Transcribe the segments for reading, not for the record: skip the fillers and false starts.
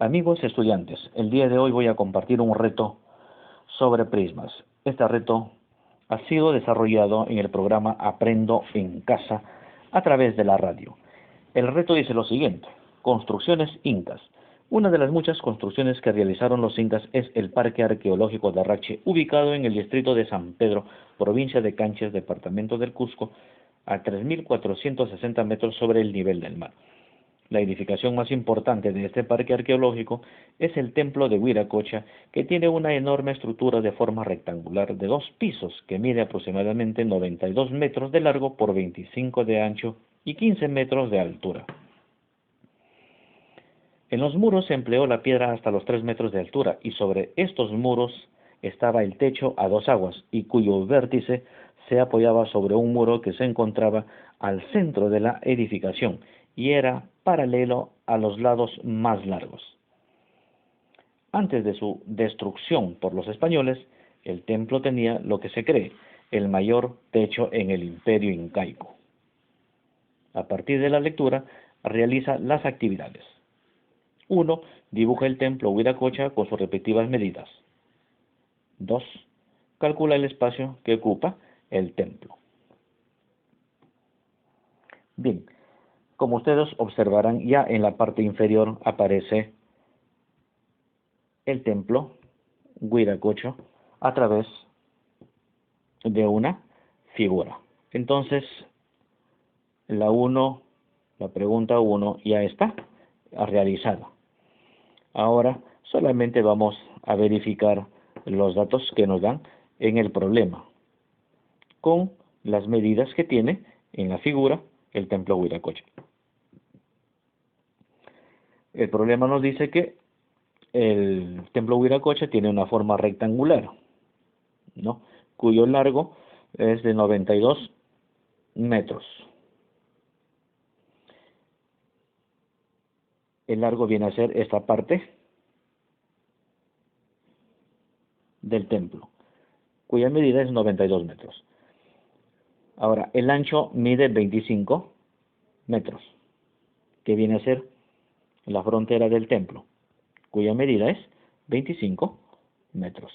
Amigos estudiantes, el día de hoy voy a compartir un reto sobre prismas. Este reto ha sido desarrollado en el programa Aprendo en Casa a través de la radio. El reto dice lo siguiente: construcciones incas. Una de las muchas construcciones que realizaron los incas es el Parque Arqueológico de Arrache, ubicado en el distrito de San Pedro, provincia de Canchis, departamento del Cusco, a 3.460 metros sobre el nivel del mar. La edificación más importante de este parque arqueológico es el templo de Huiracocha, que tiene una enorme estructura de forma rectangular de 2 pisos, que mide aproximadamente 92 metros de largo por 25 de ancho y 15 metros de altura. En los muros se empleó la piedra hasta los 3 metros de altura, y sobre estos muros estaba el techo a 2 aguas, y cuyo vértice se apoyaba sobre un muro que se encontraba al centro de la edificación y era paralelo a los lados más largos. Antes de su destrucción por los españoles, el templo tenía lo que se cree el mayor techo en el imperio incaico. A partir de la lectura, realiza las actividades. 1. Dibuja el templo Huiracocha con sus respectivas medidas. 2. Calcula el espacio que ocupa el templo. Bien, como ustedes observarán, ya en la parte inferior aparece el templo Huiracocha a través de una figura. Entonces, la pregunta 1 ya está realizada. Ahora solamente vamos a verificar los datos que nos dan en el problema con las medidas que tiene en la figura el templo Huiracocha. El problema nos dice que el templo Huiracocha tiene una forma rectangular, ¿no?, cuyo largo es de 92 metros. El largo viene a ser esta parte del templo, cuya medida es 92 metros. Ahora, el ancho mide 25 metros, que viene a ser la frontera del templo, cuya medida es 25 metros.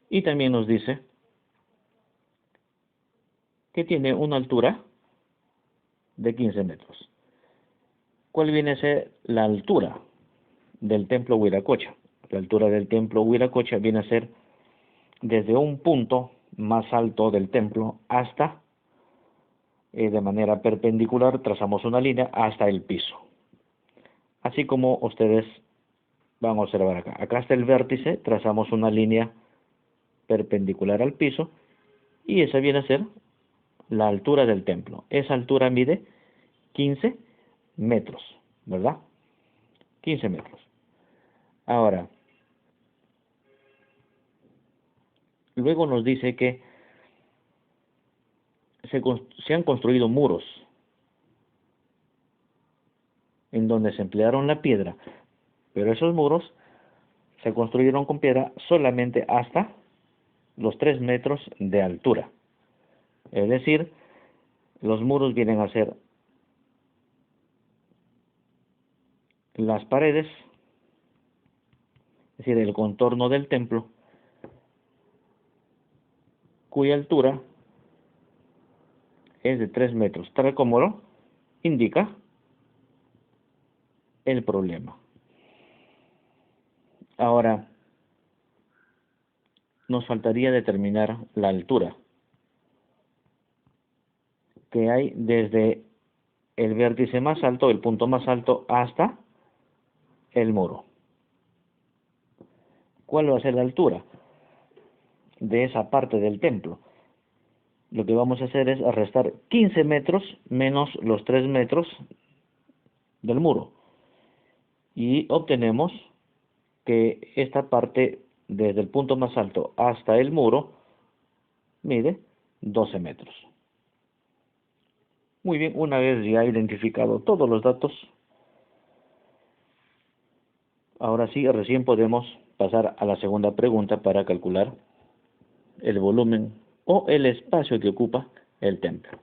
Y también nos dice que tiene una altura de 15 metros. ¿Cuál viene a ser la altura del templo Huiracocha? La altura del templo Huiracocha viene a ser desde un punto más alto del templo hasta, de manera perpendicular, trazamos una línea hasta el piso. Así como ustedes van a observar acá. Acá está el vértice, trazamos una línea perpendicular al piso y esa viene a ser la altura del templo. Esa altura mide 15 metros, ¿verdad? 15 metros. Ahora, luego nos dice que se han construido muros en donde se emplearon la piedra, pero esos muros se construyeron con piedra solamente hasta los 3 metros de altura. Es decir, los muros vienen a ser las paredes, es decir, el contorno del templo, cuya altura es de 3 metros, tal como lo indica el problema. Ahora, nos faltaría determinar la altura que hay desde el vértice más alto, el punto más alto, hasta el muro. ¿Cuál va a ser la altura de esa parte del templo? Lo que vamos a hacer es restar 15 metros menos los 3 metros del muro. Y obtenemos que esta parte, desde el punto más alto hasta el muro, mide 12 metros. Muy bien, una vez ya identificado todos los datos, ahora sí, recién podemos pasar a la segunda pregunta para calcular el volumen o el espacio que ocupa el templo.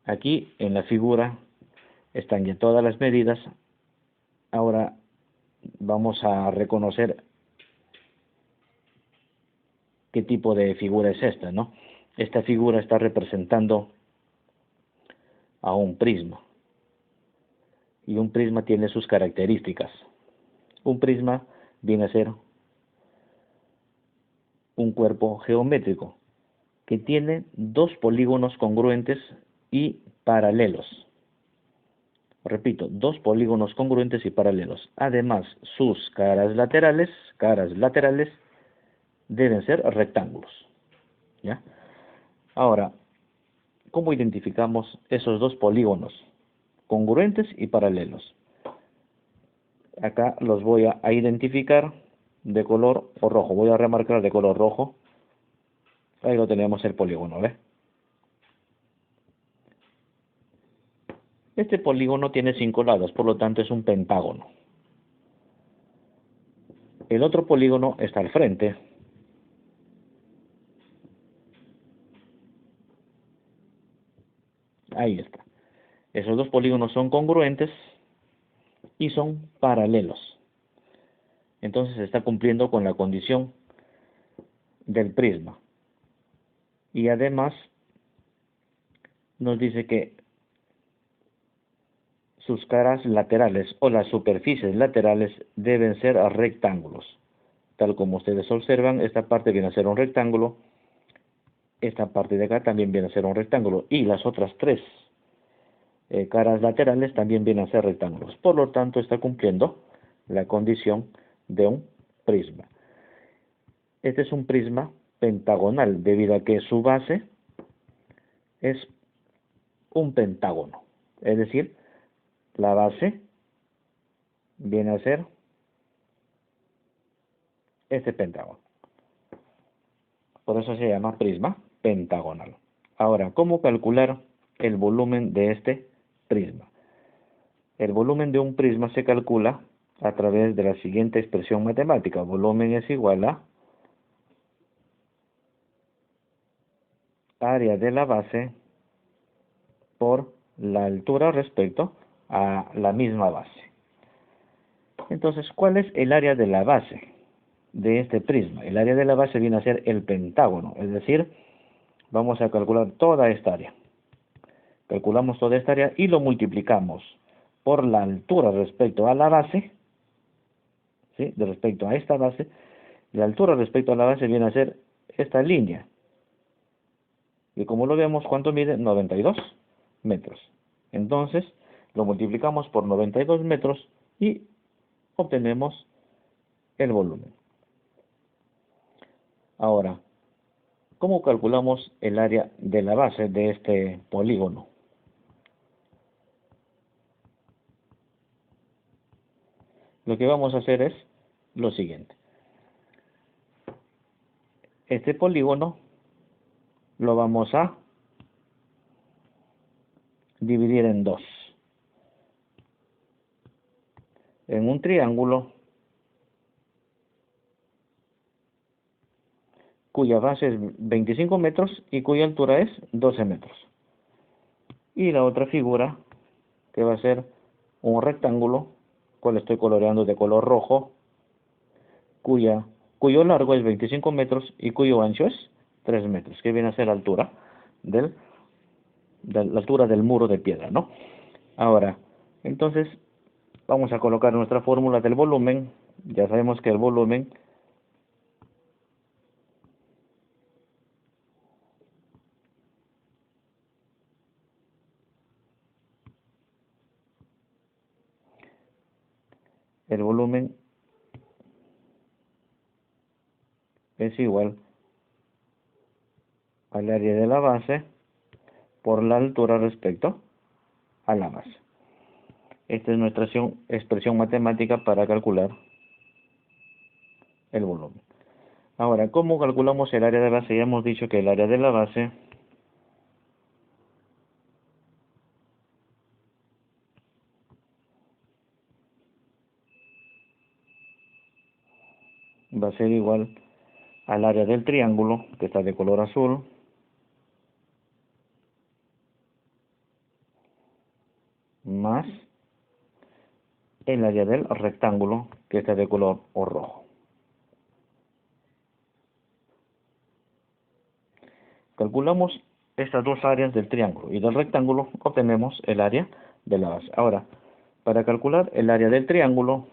Aquí en la figura están ya todas las medidas. Ahora vamos a reconocer qué tipo de figura es esta, ¿no? Esta figura está representando a un prisma. Y un prisma tiene sus características. Un prisma viene a ser un cuerpo geométrico que tiene dos polígonos congruentes y paralelos. Repito, dos polígonos congruentes y paralelos. Además, sus caras laterales deben ser rectángulos. ¿Ya? Ahora, ¿cómo identificamos esos dos polígonos congruentes y paralelos? Acá los voy a identificar de color rojo. Voy a remarcar de color rojo. Ahí lo tenemos el polígono, ¿ves? Este polígono tiene 5 lados, por lo tanto es un pentágono. El otro polígono está al frente. Ahí está. Esos dos polígonos son congruentes y son paralelos. Entonces se está cumpliendo con la condición del prisma. Y además nos dice que sus caras laterales o las superficies laterales deben ser rectángulos. Tal como ustedes observan, esta parte viene a ser un rectángulo, esta parte de acá también viene a ser un rectángulo y las otras tres caras laterales también vienen a ser rectángulos. Por lo tanto, está cumpliendo la condición de un prisma. Este es un prisma pentagonal debido a que su base es un pentágono. Es decir, la base viene a ser este pentágono. Por eso se llama prisma pentagonal. Ahora, ¿cómo calcular el volumen de este prisma? El volumen de un prisma se calcula a través de la siguiente expresión matemática. Volumen es igual a área de la base por la altura respecto a la misma base. Entonces, ¿cuál es el área de la base de este prisma? El área de la base viene a ser el pentágono, es decir, vamos a calcular toda esta área. Calculamos toda esta área y lo multiplicamos por la altura respecto a la base, ¿sí? De respecto a esta base, la altura respecto a la base viene a ser esta línea. Y como lo vemos, ¿cuánto mide? 92 metros. Entonces, lo multiplicamos por 92 metros y obtenemos el volumen. Ahora, ¿cómo calculamos el área de la base de este polígono? Lo que vamos a hacer es lo siguiente. Este polígono lo vamos a dividir en dos. En un triángulo cuya base es 25 metros y cuya altura es 12 metros. Y la otra figura que va a ser un rectángulo, cual estoy coloreando de color rojo, cuyo largo es 25 metros y cuyo ancho es 3 metros, que viene a ser la altura de la altura del muro de piedra, ¿no? Ahora, entonces, vamos a colocar nuestra fórmula del volumen. Ya sabemos que el volumen es igual al área de la base por la altura respecto a la base. Esta es nuestra expresión matemática para calcular el volumen. Ahora, ¿cómo calculamos el área de base? Ya hemos dicho que el área de la base va a ser igual al área del triángulo, que está de color azul, más el área del rectángulo que está de color rojo. Calculamos estas dos áreas del triángulo y del rectángulo, obtenemos el área de la base. Ahora, para calcular el área del triángulo,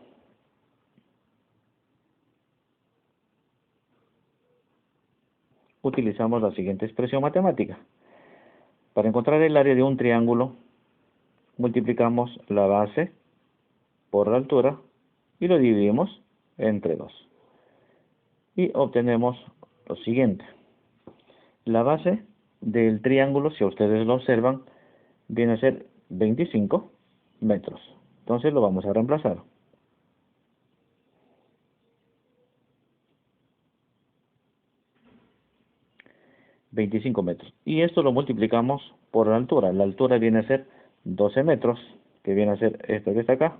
utilizamos la siguiente expresión matemática. Para encontrar el área de un triángulo, multiplicamos la base por la altura y lo dividimos entre 2. Y obtenemos lo siguiente. La base del triángulo, si ustedes lo observan, viene a ser 25 metros. Entonces lo vamos a reemplazar. 25 metros. Y esto lo multiplicamos por la altura. La altura viene a ser 12 metros, que viene a ser esto que está acá.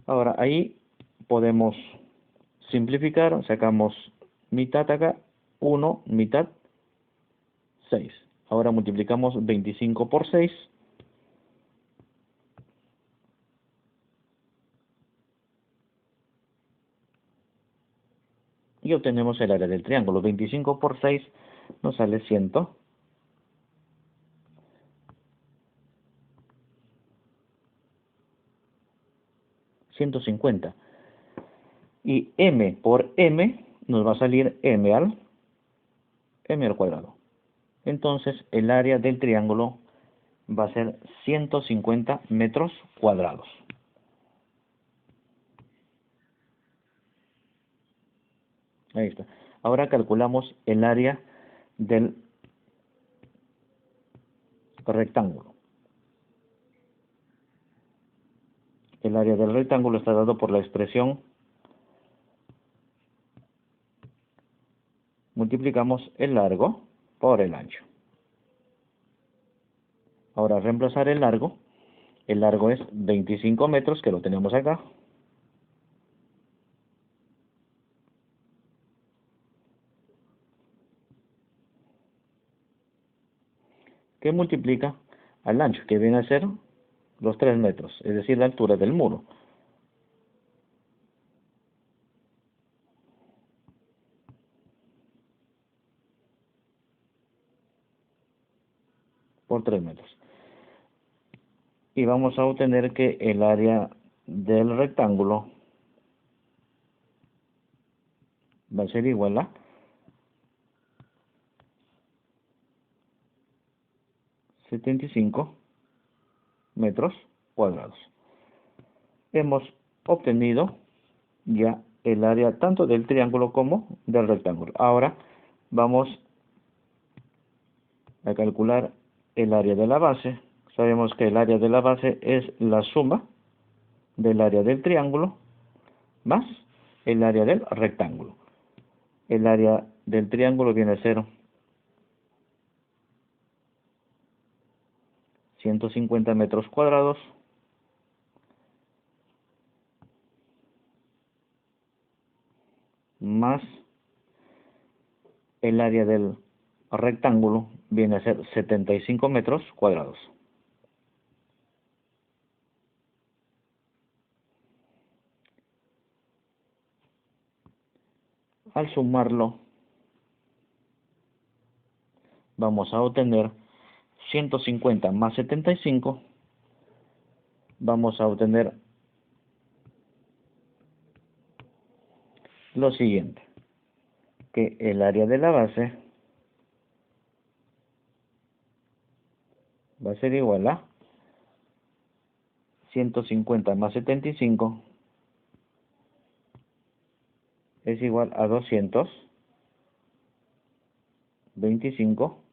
Ahora ahí podemos simplificar, sacamos mitad acá, 1, mitad, 6. Ahora multiplicamos 25 por 6. Y obtenemos el área del triángulo. 25 por 6 nos sale 150. Y m por m nos va a salir m al cuadrado. Entonces el área del triángulo va a ser 150 metros cuadrados. Ahí está. Ahora calculamos el área del rectángulo. El área del rectángulo está dado por la expresión. Multiplicamos el largo por el ancho. Ahora reemplazar el largo. El largo es 25 metros, que lo tenemos acá. Que multiplica al ancho, que viene a ser los 3 metros, es decir, la altura del muro. Por 3 metros. Y vamos a obtener que el área del rectángulo va a ser igual a 75 metros cuadrados. Hemos obtenido ya el área tanto del triángulo como del rectángulo. Ahora vamos a calcular el área de la base. Sabemos que el área de la base es la suma del área del triángulo más el área del rectángulo. El área del triángulo viene a ser 150 metros cuadrados más el área del rectángulo viene a ser 75 metros cuadrados. Al sumarlo, vamos a obtener 150 más 75, vamos a obtener lo siguiente, que el área de la base va a ser igual a 150 más 75 es igual a 225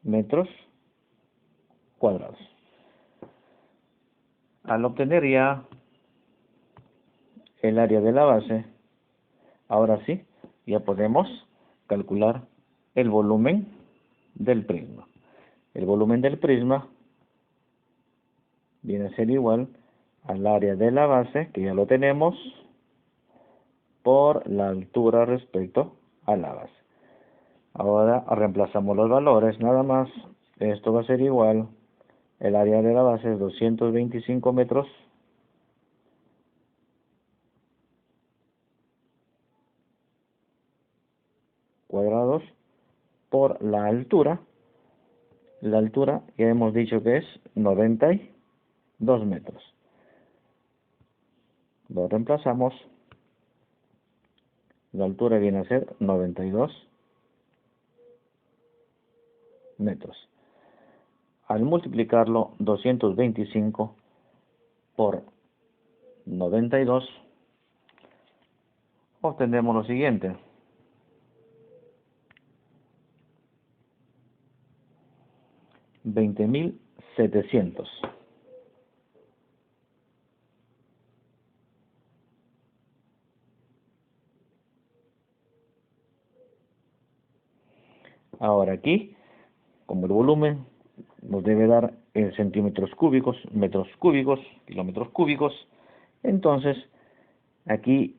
metros cuadrados. Al obtener ya el área de la base, ahora sí, ya podemos calcular el volumen del prisma. El volumen del prisma viene a ser igual al área de la base, que ya lo tenemos, por la altura respecto a la base. Ahora reemplazamos los valores, nada más. Esto va a ser igual, el área de la base es 225 metros cuadrados por la altura. La altura ya hemos dicho que es 92 metros. Lo reemplazamos. La altura viene a ser 92 metros. Al multiplicarlo 225 por 92, obtenemos lo siguiente. 20.700. Ahora aquí, como el volumen nos debe dar en centímetros cúbicos, metros cúbicos, kilómetros cúbicos, entonces aquí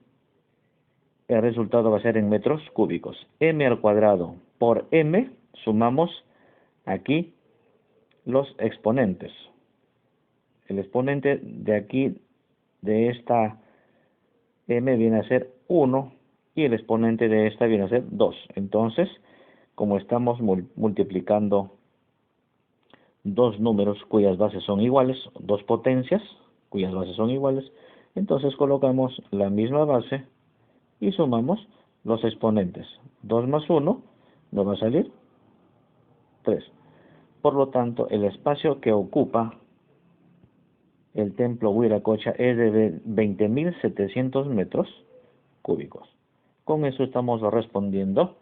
el resultado va a ser en metros cúbicos. M al cuadrado por M, sumamos aquí los exponentes. El exponente de aquí, de esta M, viene a ser 1 y el exponente de esta viene a ser 2. Entonces, como estamos multiplicando dos números cuyas bases son iguales, dos potencias cuyas bases son iguales, entonces colocamos la misma base y sumamos los exponentes. 2 más 1 nos va a salir 3. Por lo tanto, el espacio que ocupa el templo Wiracocha es de 20.700 metros cúbicos. Con eso estamos respondiendo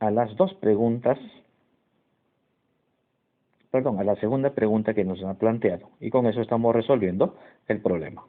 a las dos preguntas, a la segunda pregunta que nos han planteado. Y con eso estamos resolviendo el problema.